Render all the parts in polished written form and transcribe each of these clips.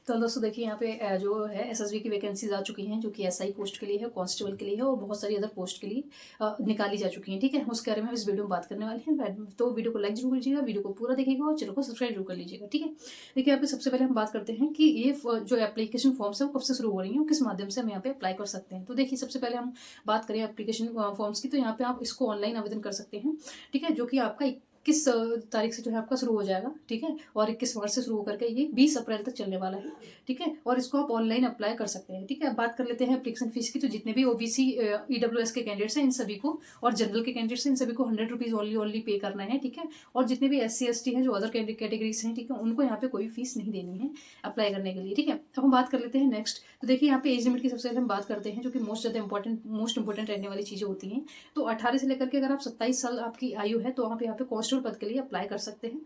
तो दोस्तों देखिए यहाँ पे जो है एसएसबी की वैकेंसीज आ चुकी हैं, जो कि एसआई पोस्ट के लिए है, कांस्टेबल के लिए है और बहुत सारी अदर पोस्ट के लिए निकाली जा चुकी हैं। ठीक है, उसके बारे में हम इस वीडियो में बात करने वाले हैं। तो वीडियो को लाइक जरूर कीजिएगा, वीडियो को पूरा देखिएगा और चैनल को सब्सक्राइब जरूर कर लीजिएगा। ठीक है, देखिए यहाँ पे सबसे पहले हम बात करते हैं कि ये जो एप्लीकेशन फॉर्म्स है वो कब से शुरू हो रही है, किस माध्यम से हम यहाँ पे अप्लाई कर सकते हैं। तो देखिए सबसे पहले हम बात करें एप्लीकेशन फॉर्म्स की, तो यहाँ पे आप इसको ऑनलाइन आवेदन कर सकते हैं। ठीक है, जो कि आपका 21 तारीख से जो है आपका शुरू हो जाएगा। ठीक है, और 21 मार्च से शुरू होकर के ये 20 अप्रैल तक चलने वाला है। ठीक है, और इसको आप ऑनलाइन अप्लाई कर सकते हैं। ठीक है, अब बात कर लेते हैं एप्लीकेशन फीस की। तो जितने भी ओबीसी ईडब्ल्यूएस के कैंडिडेट्स हैं इन सभी को, और जनरल के कैंडिडेट्स हैं इन सभी को 100 रुपीज़ ओनली पे करना है। ठीक है, और जितने भी SC ST हैं जो अदर कैटेगरीज हैं, ठीक है, उनको यहाँ पे कोई फीस नहीं देनी है अप्लाई करने के लिए। ठीक है, अब हम बात कर लेते हैं नेक्स्ट। तो देखिए यहाँ पे एज लिमिट की सबसे पहले हम बात करते हैं, जो कि मोस्ट इंपॉर्टेंट रहने वाली चीज़ें होती हैं। तो 18 से लेकर के अगर आप 27 साल आपकी आयु है तो आप यहाँ पे कांस्टेबल पद के लिए अप्लाई कर सकते हैं।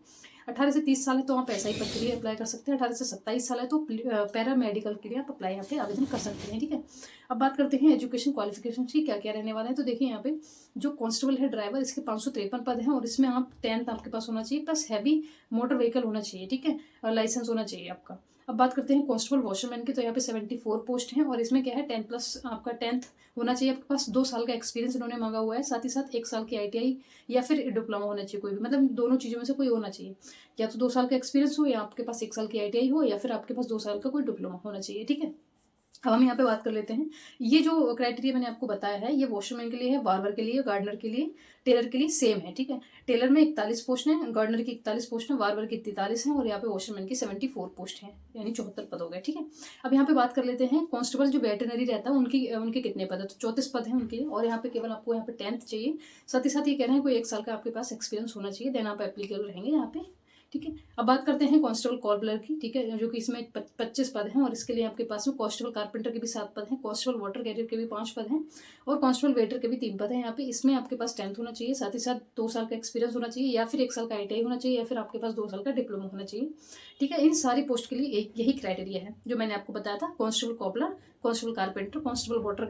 18 से 30 साल है तो आप SI पद के लिए अप्लाई कर सकते हैं। 18 से 27 साल है तो पैरा मेडिकल के लिए आप अप्लाई यहाँ पे आवेदन कर सकते हैं। ठीक है, अब बात करते हैं एजुकेशन क्वालिफिकेशन की क्या क्या रहने वाले हैं। तो देखिए यहाँ पे जो कांस्टेबल है ड्राइवर, इसके 553 पद हैं और इसमें आप 10th आपके पास होना चाहिए, प्लस हैवी मोटर व्हीकल होना चाहिए। ठीक है, और लाइसेंस होना चाहिए आपका। अब बात करते हैं कांस्टेबल वॉशरमैन की, तो यहाँ पे 74 पोस्ट हैं और इसमें क्या है 10+ आपका 10th होना चाहिए आपके पास। 2 साल का एक्सपीरियंस इन्होंने मांगा हुआ है, साथ ही साथ 1 साल की ITI या फिर डिप्लोमा होना चाहिए, कोई भी, मतलब दोनों चीज़ों में से कोई होना चाहिए। या तो 2 साल का एक्सपीरियंस हो, या आपके पास 1 साल की ITI हो, या फिर आपके पास 2 साल का कोई डिप्लोमा होना चाहिए। ठीक है, अब हम यहाँ पे बात कर लेते हैं। ये जो क्राइटेरिया मैंने आपको बताया है ये वॉशरमैन के लिए है, बार्बर के लिए, गार्डनर के लिए, टेलर के लिए सेम है। ठीक है, टेलर में 41 पोस्ट हैं, गार्डनर की 41 पोस्ट हैं, बार्बर की 43 हैं और यहाँ पे वॉशरमैन की 74 पोस्ट हैं, यानी 74 पद हो गए। ठीक है, अब यहाँ पे बात कर लेते हैं कांस्टेबल जो वेटरनरी रहता है उनके कितने पद है। तो 34 पद हैं उनके, और यहाँ पे केवल आपको यहाँ पे 10th चाहिए। साथ ही साथ ये कह रहे हैं कोई 1 साल का आपके पास एक्सपीरियंस होना चाहिए, देन आप एप्लीकेबल रहेंगे यहाँ पे। ठीक है, अब बात करते हैं कांस्टेबल कॉर्पलर की। ठीक है, जो कि इसमें 25 पद हैं और इसके लिए आपके पास में कांस्टेबल कारपेंटर के भी 7 पद हैं, कांस्टेबल वाटर कैरियर के भी 5 पद हैं और कांस्टेबल वेटर के भी 3 पद हैं यहाँ पे। इसमें आपके पास 10th होना चाहिए, साथ ही साथ 2 साल का एक्सपीरियंस होना चाहिए, या फिर 1 साल का ITI होना चाहिए, या फिर आपके पास 2 साल का डिप्लोमा होना चाहिए। ठीक है, इन सारी पोस्ट के लिए यही क्राइटेरिया है जो मैंने आपको बताया था, constable corporal, constable carpenter, constable water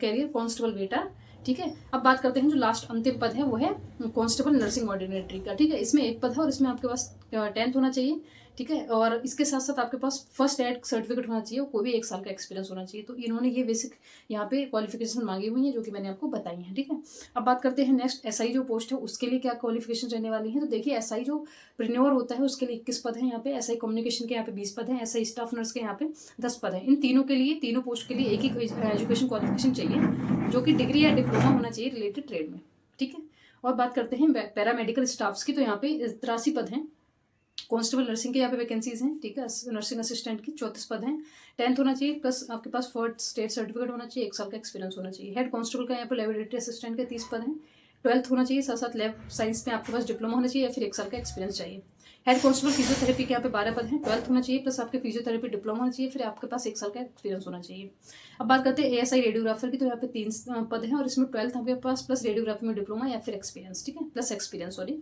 carrier, constable waiter. ठीक है, अब बात करते हैं जो लास्ट अंतिम पद है वो है कांस्टेबल नर्सिंग ऑर्डिनेटरी का। ठीक है, इसमें 1 पद है और इसमें आपके पास 10th होना चाहिए। ठीक है, और इसके साथ साथ आपके पास फर्स्ट एड सर्टिफिकेट होना चाहिए और कोई भी 1 साल का एक्सपीरियंस होना चाहिए। तो इन्होंने ये बेसिक यहाँ पे क्वालिफिकेशन मांगी हुई है जो कि मैंने आपको बताई है। ठीक है, अब बात करते हैं नेक्स्ट SI जो पोस्ट है उसके लिए क्या क्वालिफिकेशन रहने वाली है। तो देखिए SI जो प्रीन्योर होता है उसके लिए 21 पद है यहाँ पे, SI कम्युनिकेशन के यहाँ पे 20 पद है, SI स्टाफ नर्स के यहाँ पे 10 पद है। इन तीनों के लिए, तीनों पोस्ट के लिए एक ही एजुकेशन क्वालिफिकेशन चाहिए, जो कि डिग्री या डिप्लोमा होना चाहिए रिलेटेड ट्रेड में। ठीक है, और बात करते हैं पैरामेडिकल स्टाफ्स की, तो यहाँ पे 83 पद हैं। कांस्टेबल नर्सिंग के यहाँ पे वैकेंसीज हैं। ठीक है, नर्सिंग असिस्टेंट की 34 पद हैं, 10th होना चाहिए, प्लस आपके पास फर्स्ट स्टेट सर्टिफिकेट होना चाहिए, 1 साल का एक्सपीरियंस होना चाहिए। हेड कांस्टेबल का यहाँ पे लेबोरेटरी असिस्टेंट के 30 पद हैं, 12th होना चाहिए, साथ साथ लैब साइंस में आपके पास डिप्लोमा होना चाहिए या फिर 1 साल का एक्सपीरियंस चाहिए। हेड कांस्टेबल फिजियोथेरेपी के यहाँ पे 12 पद हैं, 12th होना चाहिए, प्लस आपके फिजियोथेरेपी डिप्लोमा होना चाहिए, फिर आपके पास 1 साल का एक्सपीरियंस होना चाहिए। अब बात करते हैं ASI रेडियोग्राफर की, तो यहाँ पे 3 पद हैं और इसमें 12th आपके पास प्लस रेडियोग्राफी में डिप्लोमा या फिर एक्सपीरियंस। ठीक है, प्लस एक्सपीरियंस सॉरी।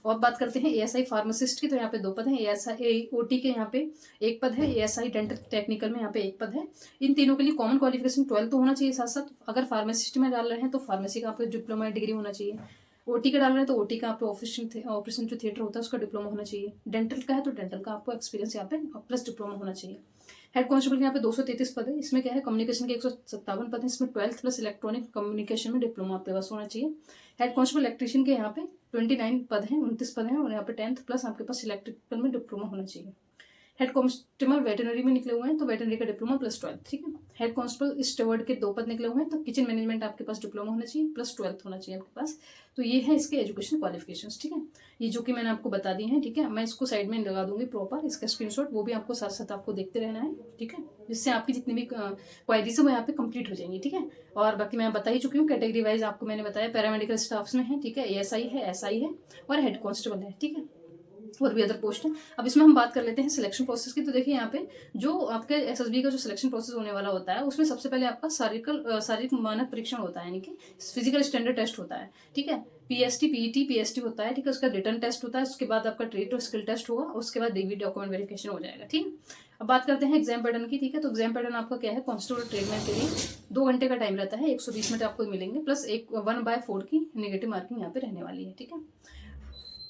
और बात करते हैं ASI फार्मासिस्ट की, तो यहाँ पे 2 पद हैं, ASI OT के यहाँ पे 1 पद है, ASI डेंटल टेक्निकल में यहाँ पे 1 पद है। इन तीनों के लिए कॉमन क्वालिफिकेशन 12 तो होना चाहिए, साथ साथ अगर फार्मासिस्ट में डाल रहे हैं तो फार्मेसी का आपको डिप्लोमा डिग्री होना चाहिए। OT का डाल रहे हैं तो OT का आपको ऑपरेशन जो थिएटर होता है उसका डिप्लोमा होना चाहिए। डेंटल का है तो डेंटल का आपको एक्सपीरियंस यहाँ पे प्लस डिप्लोमा होना चाहिए। हेड कांस्टेबल के यहाँ पे 233 पद है, इसमें क्या है कम्युनिकेशन के 157 पद है, इसमें 12th प्लस इलेक्ट्रॉनिक कम्युनिकेशन में डिप्लोमा आपके पास होना चाहिए। हेड कांस्टेबल इलेक्ट्रीशियन के यहाँ पे 29 पद हैं, 29 पद हैं और यहाँ पे 10th प्लस आपके पास इलेक्ट्रिकल में डिप्लोमा होना चाहिए। हेड कांस्टेबल वेटरनरी में निकले हुए हैं तो वेटरनरी का डिप्लोमा प्लस 12th। ठीक है, हेड कांस्टेबल स्टवर्ड के 2 पद निकले हुए हैं तो किचन मैनेजमेंट आपके पास डिप्लोमा होना चाहिए, प्लस 12th होना चाहिए आपके पास। तो ये है इसके एजुकेशन क्वालिफिकेशंस। ठीक है, ये जो कि मैंने आपको बता दी हैं। ठीक है, मैं इसको साइड में लगा दूंगी प्रॉपर, इसका स्क्रीनशॉट, वो भी आपको साथ साथ आपको देखते रहना है। ठीक है, जिससे आपकी जितनी भी क्वायरीज है वो यहाँ पे कंप्लीट हो जाएंगी। ठीक है, और बाकी मैं बता ही चुकी हूँ, कैटेगरी वाइज आपको मैंने बताया, पैरामेडिकल स्टाफ्स में है, ठीक है, ASI है, SI है और हेड कांस्टेबल है। ठीक है, और भी अदर पोस्ट है। अब इसमें हम बात कर लेते हैं सिलेक्शन प्रोसेस की। तो देखिए यहाँ पे जो आपके SSB का जो सिलेक्शन प्रोसेस होने वाला होता है उसमें सबसे पहले आपका शारीरिक मानक परीक्षण होता है, यानी कि फिजिकल स्टैंडर्ड टेस्ट होता है। ठीक है, PST PET PST होता है। ठीक है, उसका रिटर्न टेस्ट होता है, उसके बाद आपका ट्रेड और स्किल टेस्ट होगा, उसके बाद DV डॉक्यूमेंट वेरिफिकेशन हो जाएगा। ठीक है, अब बात करते हैं एग्जाम पैटर्न की। ठीक है, तो एग्जाम पैटर्न आपका क्या है, कांस्टेबल ट्रेडमैन के लिए 2 घंटे का टाइम रहता है, 120 मिनट आपको मिलेंगे, प्लस 1/4 की नेगेटिव मार्किंग यहाँ पे रहने वाली है। ठीक है,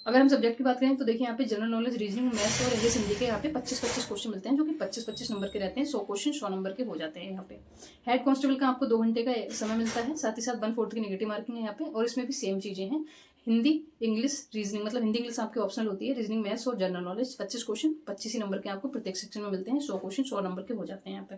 अगर हम सब्जेक्ट की बात करें तो देखिए यहाँ पे जनरल नॉलेज, रीजनिंग, मैथ्स और इंग्लिश हिंदी के यहाँ पे 25-25 क्वेश्चन मिलते हैं, जो कि 25-25 नंबर के रहते हैं। 100 क्वेश्चन 100 नंबर के हो जाते हैं यहाँ पे। हेड कांस्टेबल का आपको 2 घंटे का समय मिलता है, साथ ही साथ 1/4 की नेगेटिव मार्किंग है यहाँ पे, और इसमें भी सेम चीजें हैं। हिंदी, इंग्लिश, रीजनिंग, मतलब हिंदी इंग्लिश आपकी ऑप्शनल होती है, रीजनिंग, मैथ्स और जनरल नॉलेज 25 क्वेश्चन 25 ही नंबर के आपको प्रत्येक सेक्शन में मिलते हैं। 100 क्वेश्चन 100 नंबर के हो जाते हैं यहाँ पे,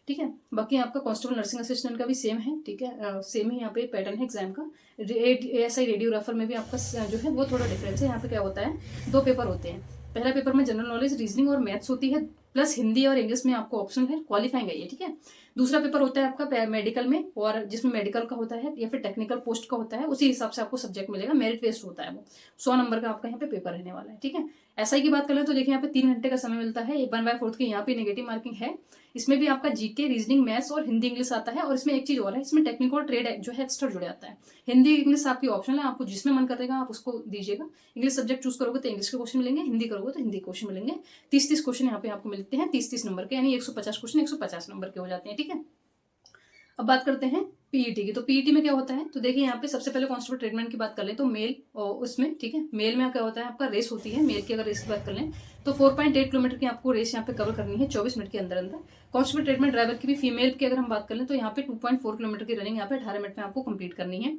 ठीक है। बाकी आपका कांस्टेबल नर्सिंग असिस्टेंट का भी सेम है, ठीक है, सेम ही यहाँ पे पैटर्न है एग्जाम का। ASI रेडियोग्राफर में भी आपका जो है वो थोड़ा डिफरेंस है। यहाँ पे क्या होता है, 2 पेपर होते हैं। पहला पेपर में जनरल नॉलेज, रीजनिंग और मैथ्स होती है, प्लस हिंदी और इंग्लिश में आपको ऑप्शन है, क्वालिफाइंग है ये, ठीक है। दूसरा पेपर होता है आपका मेडिकल में, और जिसमें मेडिकल का होता है या फिर टेक्निकल पोस्ट का होता है, उसी हिसाब से आपको सब्जेक्ट मिलेगा, मेरिट बेस्ड होता है वो। 100 नंबर का आपका यहाँ पे पेपर रहने वाला है, ठीक है। SI की बात करें तो देखिए यहाँ पे 3 घंटे का समय मिलता है, 1/4 की यहाँ पे नेगेटिव मार्किंग है। इसमें भी आपका जीके, रीजनिंग, मैथ्स और हिंदी इंग्लिश आता है, और इसमें एक चीज और है, इसमें टेक्निकल और ट्रेड जो है एक्स्ट्रा जुड़े आता है। हिंदी इंग्लिश आपकी ऑप्शनल है, आपको जिसमें मन करेगा आप उसको दीजिएगा। इंग्लिश सब्जेक्ट चूज करोगे तो इंग्लिश के क्वेश्चन मिलेंगे, हिंदी करोगे तो हिंदी क्वेश्चन मिलेंगे। 30-30 क्वेश्चन यहाँ पे आपको मिलते हैं, 30-30 नंबर के, यानी 150 क्वेश्चन 150 नंबर के हो जाते हैं, ठीक है। अब बात करते हैं पीईटी की। तो पीईटी में क्या होता है, तो देखिए यहाँ पे सबसे पहले कांस्टेबल ट्रीटमेंट की बात कर लें तो मेल, और उसमें ठीक है, मेल में क्या होता है आपका रेस होती है। मेल की अगर रेस की बात कर लें तो 4.8 किलोमीटर की आपको रेस यहाँ पे कवर करनी है 24 मिनट के अंदर अंदर। कांस्टेबल ट्रीटमेंट ड्राइवर की भी फीमेल की अगर हम बात कर लें तो यहाँ पे 2.4 किलोमीटर की रनिंग यहाँ पे 18 मिनट में आपको कंप्लीट करनी है।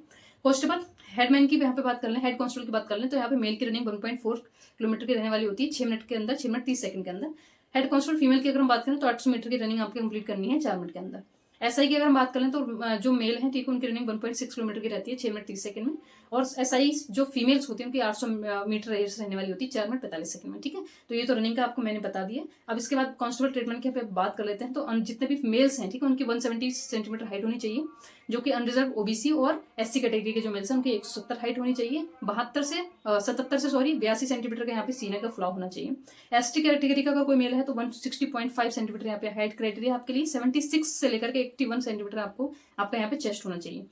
कांस्टेबल हेडमैन की भी यहाँ पे बात कर लें, हेड कांस्टेबल की बात कर लें तो यहाँ पे मेल की रनिंग 1.4 किलोमीटर की रहने वाली होती है 6 मिनट के अंदर, 6 मिनट 30 सेकंड के अंदर। हेड कांस्टेबल फीमेल की अगर हम बात करें तो 800 मीटर की रनिंग आपको कंप्लीट करनी है 4 मिनट के अंदर। SI की अगर हम बात करें तो जो मेल है ठीक है, उनकी रनिंग 1.6 किलोमीटर की रहती है 6 मिनट 30 सेकंड में, और SI जो फीमेल्स होती है उनकी 800 मीटर रेस रहने वाली होती है 4 मिनट 45 सेकंड में, ठीक है। तो ये तो रनिंग का आपको मैंने बता दिया। अब इसके बाद कांस्टेबल ट्रीटमेंट की बात कर लेते हैं। तो जितने भी मेल्स हैं ठीक है, उनकी 170 सेंटीमीटर हाइट होनी चाहिए, जो कि अनरिजर्व OBC और SC कैटेगरी के जो मेल्स हैं उनकी 170 हाइट होनी चाहिए। 82 सेंटीमीटर का यहाँ पे सीने का फ्लॉ होना चाहिए। ST कैटेगरी का अगर कोई मेल है तो 160.5 सेंटीमीटर यहाँ पे हाइट क्राइटेरिया आपके लिए। 76 से लेकर के 81 सेंटीमीटर आपका यहाँ पे चेस्ट होना चाहिए।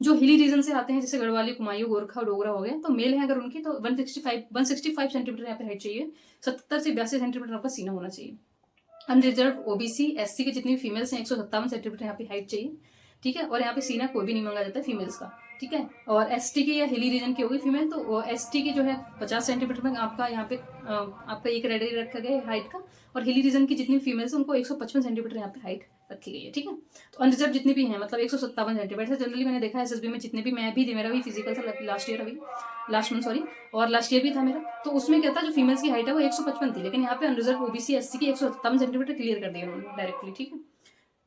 जो हिली रीजन से आते हैं जैसे गढ़वाली, कुमायूं, गोरखा, डोगरा हो गए, तो मेल है अगर उनकी तो 165 सेंटीमीटर यहाँ पे हाइट चाहिए। 70 से 82 सेंटीमीटर आपका सीना होना चाहिए। अनरिजर्व OBC SC के जितनी भी फीमेल्स हैं 157 सेंटीमीटर यहाँ पे हाइट चाहिए, ठीक है। और यहाँ पे सीना कोई भी नहीं मांगा जाता है फीमेल्स का, ठीक है। और ST की या हिली रीजन की होगी फीमेल तो ST की जो है 50 सेंटीमीटर में आपका यहाँ पे आपका एक क्राइटेरिया रखा गया है हाइट का, और हिली रीजन की जितनी फीमेल्स हैं उनको 155 सेंटीमीटर यहाँ पे हाइट रखी गई है, ठीक है। तो अनरिजर्व जितनी भी हैं मतलब 157 सेंटीमीटर। जनरली मैंने देखा है SSB में जितने भी, मैं भी मेरा भी फिजिकल था लास्ट मंथ सॉरी, और लास्ट ईयर भी था मेरा, तो उसमें क्या था जो फीमेल्स की हाइट है वो 155 थी, लेकिन यहाँ पे अनरिजर्व OBC SC की 157 सेंटीमीटर क्लियर कर दिया उन्होंने डायरेक्टली, ठीक है।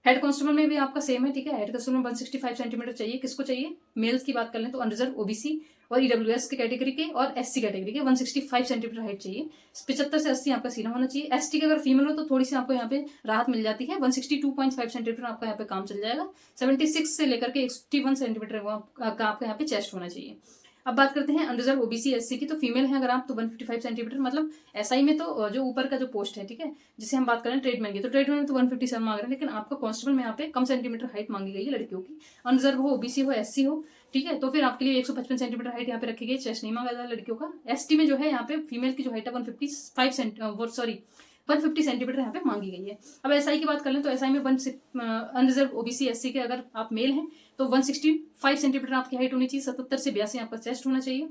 हेड कांस्टेबल में भी आपका सेम है, ठीक है। हेड कांस्टेबल में 165 सेंटीमीटर चाहिए, किसको चाहिए, मेल्स की बात कर लें तो अनरिजर्व OBC और EWS के कैटेगरी के और SC कैटेगरी के 165 सेंटीमीटर हाइट चाहिए। 75 से 80 आपका सीना होना चाहिए। ST के अगर फीमेल हो तो थोड़ी सी आपको यहाँ पे राहत मिल जाती है, 162.5 सेंटीमीटर आपका यहाँ पे काम चल जाएगा। 76 से लेकर के 81 सेंटीमीटर का आपका यहाँ पे चेस्ट होना चाहिए। अब बात करते हैं अनरिजर्व OBC SC की। तो फीमेल है अगर आप तो 155 सेंटीमीटर, मतलब SI में तो जो ऊपर का जो पोस्ट है, ठीक है, जिसे हम बात करें ट्रेडमैन की, तो ट्रेडमैन में तो 157 मांग रहे हैं, लेकिन आपका कांस्टेबल में यहाँ पे कम सेंटीमीटर हाइट मांगी गई है लड़कियों की। अनरिजर्व हो, OBC हो, SC हो, ठीक है, तो फिर आपके लिए 155 सेंटीमीटर हाइट यहाँ पे रखी गई, चेस्ट नहीं मांगा जाता लड़कियों का। ST में जो है यहाँ पे फीमेल की जो हाइट है 150 सेंटीमीटर यहाँ पे मांगी गई है। अब SI की बात कर लें तो SI में अनरिजर्व OBC SC के अगर आप मेल हैं तो 165 सेंटीमीटर आपकी हाइट होनी चाहिए। 77 से 82 आपका चेस्ट होना चाहिए।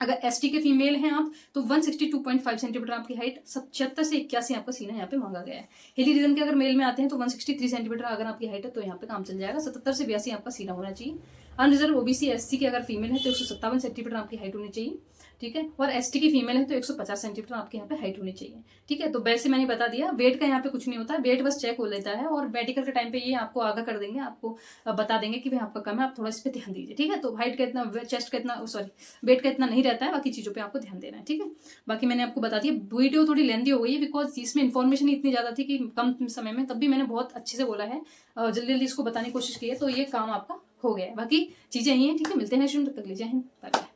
अगर ST के फीमेल हैं आप तो 162.5 सेंटीमीटर आपकी हाइट, 76 से 81 आपका सीना यहाँ पे मांगा गया है। हिली रीजन के अगर मेल में आते हैं तो 163 सेंटीमीटर अगर आपकी हाइट है तो यहाँ पे काम चल जाएगा। 77 से 82 आपका सीना होना चाहिए। अनरिजर्व OBC SC की अगर फीमेल है तो 157 सेंटीमीटर आपकी हाइट होनी चाहिए, ठीक है। और ST की फीमेल है तो 150 सेंटीमीटर आपके यहाँ पे हाइट होनी चाहिए, ठीक है। तो वैसे मैंने बता दिया, वेट का यहाँ पे कुछ नहीं होता है, वेट बस चेक हो लेता है, और मेडिकल के टाइम पे ये आपको आगाह कर देंगे, आपको बता देंगे कि भाई आपका कम है, आप थोड़ा इस पे ध्यान दीजिए, ठीक है। तो हाइट का इतना, चेस्ट का इतना, सॉरी वेट का इतना नहीं रहता है, बाकी चीज़ों पर आपको ध्यान देना है, ठीक है। बाकी मैंने आपको बता दिया। वीडियो थोड़ी लेंदी हो गई है बिकॉज इसमें इन्फॉर्मेशन इतनी ज़्यादा थी कि कम समय में, तब भी मैंने बहुत अच्छे से बोला है, जल्दी जल्दी इसको बताने की कोशिश की है, तो ये काम आपका हो गया है। बाकी चीज़ें यही हैं, ठीक है। मिलते हैं नेक्स्ट वीडियो में, तब तक लीजिए, बाय बाय।